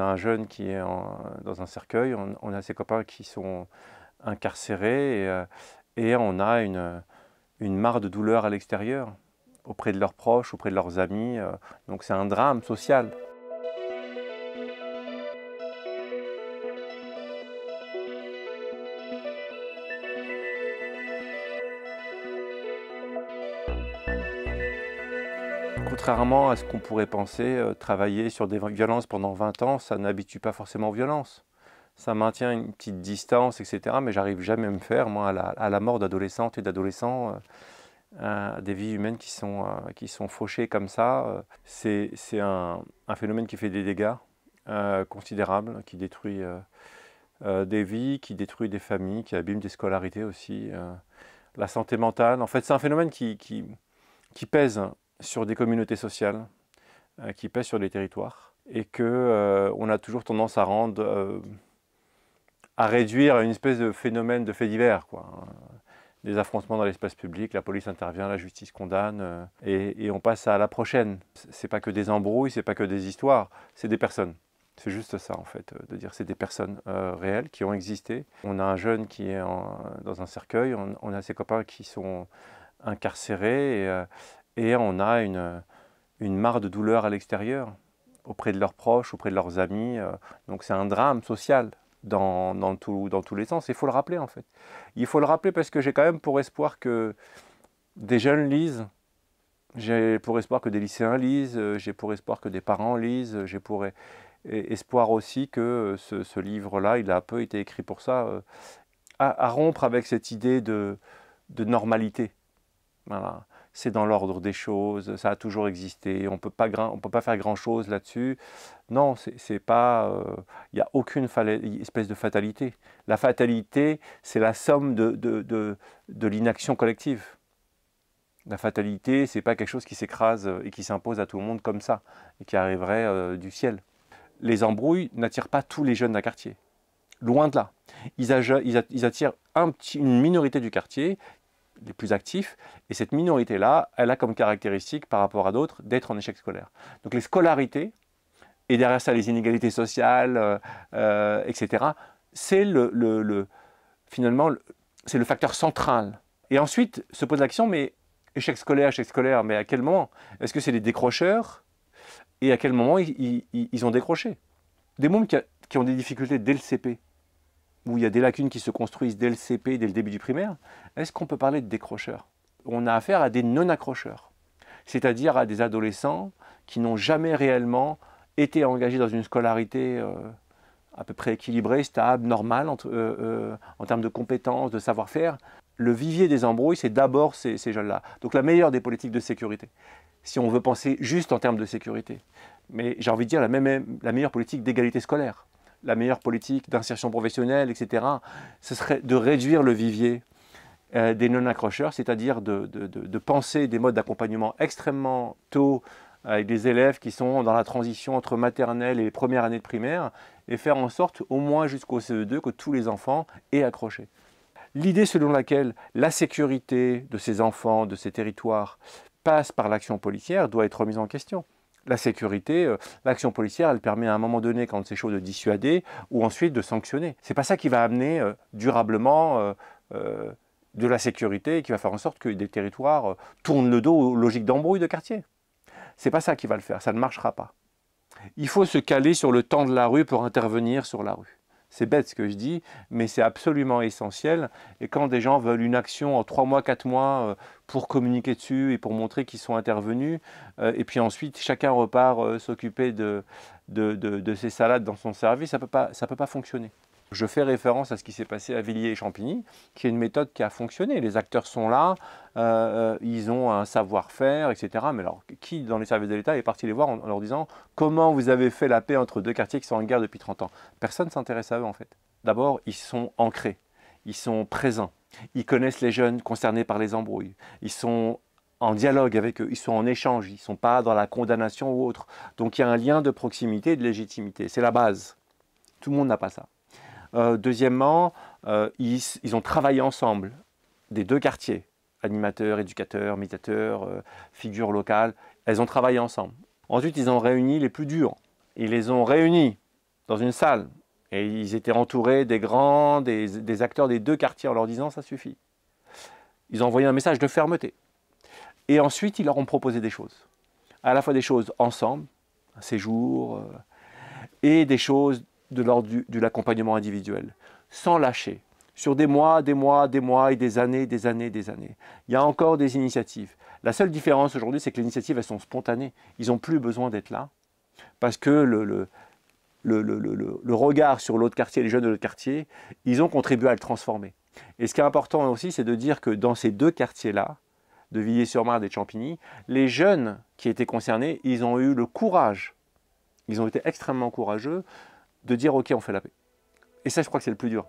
a un jeune qui est dans un cercueil, on a ses copains qui sont incarcérés et on a une mare de douleur à l'extérieur, auprès de leurs proches, auprès de leurs amis. Donc c'est un drame social. Contrairement à ce qu'on pourrait penser, travailler sur des violences pendant 20 ans, ça n'habitue pas forcément aux violences. Ça maintient une petite distance, etc. Mais j'arrive jamais à me faire, moi, à la mort d'adolescentes et d'adolescents, des vies humaines qui sont fauchées comme ça. C'est un phénomène qui fait des dégâts considérables, qui détruit des vies, qui détruit des familles, qui abîme des scolarités aussi. La santé mentale, en fait, c'est un phénomène qui pèse sur des communautés sociales, qui pèse sur les territoires, et qu'on a toujours tendance à réduire à une espèce de phénomène de fait divers, quoi. Des affrontements dans l'espace public, la police intervient, la justice condamne, et on passe à la prochaine. C'est pas que des embrouilles, c'est pas que des histoires, c'est des personnes. C'est juste ça, en fait, de dire c'est des personnes réelles qui ont existé. On a un jeune qui est dans un cercueil, on a ses copains qui sont incarcérés, et on a une mare de douleur à l'extérieur, auprès de leurs proches, auprès de leurs amis. Donc c'est un drame social dans tous les sens. Il faut le rappeler, en fait. Il faut le rappeler parce que j'ai quand même pour espoir que des jeunes lisent, j'ai pour espoir que des lycéens lisent, j'ai pour espoir que des parents lisent, j'ai pour espoir aussi que ce livre-là, il a un peu été écrit pour ça, à rompre avec cette idée de normalité. Voilà. C'est dans l'ordre des choses, ça a toujours existé, on peut pas faire grand-chose là-dessus. Non, c'est pas, il n'y a aucune espèce de fatalité. La fatalité, c'est la somme de l'inaction collective. La fatalité, c'est pas quelque chose qui s'écrase et qui s'impose à tout le monde comme ça, et qui arriverait du ciel. Les embrouilles n'attirent pas tous les jeunes d'un quartier. Loin de là. Ils attirent une minorité du quartier, les plus actifs, et cette minorité-là, elle a comme caractéristique par rapport à d'autres d'être en échec scolaire. Donc les scolarités, et derrière ça les inégalités sociales, etc., c'est finalement, c'est le facteur central. Et ensuite se pose la question, mais échec scolaire, mais à quel moment? Est-ce que c'est les décrocheurs? Et à quel moment ils ont décroché? Des mômes qui ont des difficultés dès le CP, où il y a des lacunes qui se construisent dès le CP, dès le début du primaire, est-ce qu'on peut parler de décrocheurs? On a affaire à des non-accrocheurs, c'est-à-dire à des adolescents qui n'ont jamais réellement été engagés dans une scolarité à peu près équilibrée, stable, normale, en termes de compétences, de savoir-faire. Le vivier des embrouilles, c'est d'abord ces jeunes-là. Donc la meilleure des politiques de sécurité, si on veut penser juste en termes de sécurité. Mais j'ai envie de dire la meilleure politique d'égalité scolaire, la meilleure politique d'insertion professionnelle, etc., ce serait de réduire le vivier des non-accrocheurs, c'est-à-dire de penser des modes d'accompagnement extrêmement tôt avec des élèves qui sont dans la transition entre maternelle et les premières années de primaire, et faire en sorte, au moins jusqu'au CE2, que tous les enfants aient accroché. L'idée selon laquelle la sécurité de ces enfants, de ces territoires, passe par l'action policière doit être remise en question. La sécurité, l'action policière, elle permet à un moment donné, quand c'est chaud, de dissuader ou ensuite de sanctionner. C'est pas ça qui va amener durablement de la sécurité et qui va faire en sorte que des territoires tournent le dos aux logiques d'embrouille de quartier. C'est pas ça qui va le faire, ça ne marchera pas. Il faut se caler sur le temps de la rue pour intervenir sur la rue. C'est bête ce que je dis, mais c'est absolument essentiel. Et quand des gens veulent une action en 3 mois, 4 mois pour communiquer dessus et pour montrer qu'ils sont intervenus, et puis ensuite chacun repart s'occuper de ses salades dans son service, ça peut pas fonctionner. Je fais référence à ce qui s'est passé à Villiers et Champigny, qui est une méthode qui a fonctionné. Les acteurs sont là, ils ont un savoir-faire, etc. Mais alors, qui dans les services de l'État est parti les voir en leur disant « Comment vous avez fait la paix entre deux quartiers qui sont en guerre depuis 30 ans ?» Personne ne s'intéresse à eux, en fait. D'abord, ils sont ancrés, ils sont présents, ils connaissent les jeunes concernés par les embrouilles, ils sont en dialogue avec eux, ils sont en échange, ils ne sont pas dans la condamnation ou autre. Donc il y a un lien de proximité et de légitimité, c'est la base. Tout le monde n'a pas ça. Deuxièmement, ils ont travaillé ensemble, des deux quartiers, animateurs, éducateurs, médiateurs, figures locales, elles ont travaillé ensemble. Ensuite, ils ont réuni les plus durs. Ils les ont réunis dans une salle. Et ils étaient entourés des grands, des acteurs des 2 quartiers en leur disant « ça suffit ». Ils ont envoyé un message de fermeté. Et ensuite, ils leur ont proposé des choses. À la fois des choses ensemble, un séjour, et des choses de l'ordre de l'accompagnement individuel, sans lâcher, sur des mois, des mois, des mois et des années, des années, des années. Il y a encore des initiatives. La seule différence aujourd'hui, c'est que les initiatives, elles sont spontanées. Ils n'ont plus besoin d'être là, parce que le regard sur l'autre quartier, les jeunes de l'autre quartier, ils ont contribué à le transformer. Et ce qui est important aussi, c'est de dire que dans ces 2 quartiers-là, de Villiers-sur-Marne et de Champigny, les jeunes qui étaient concernés, ils ont eu le courage, ils ont été extrêmement courageux de dire « ok, on fait la paix ». Et ça, je crois que c'est le plus dur.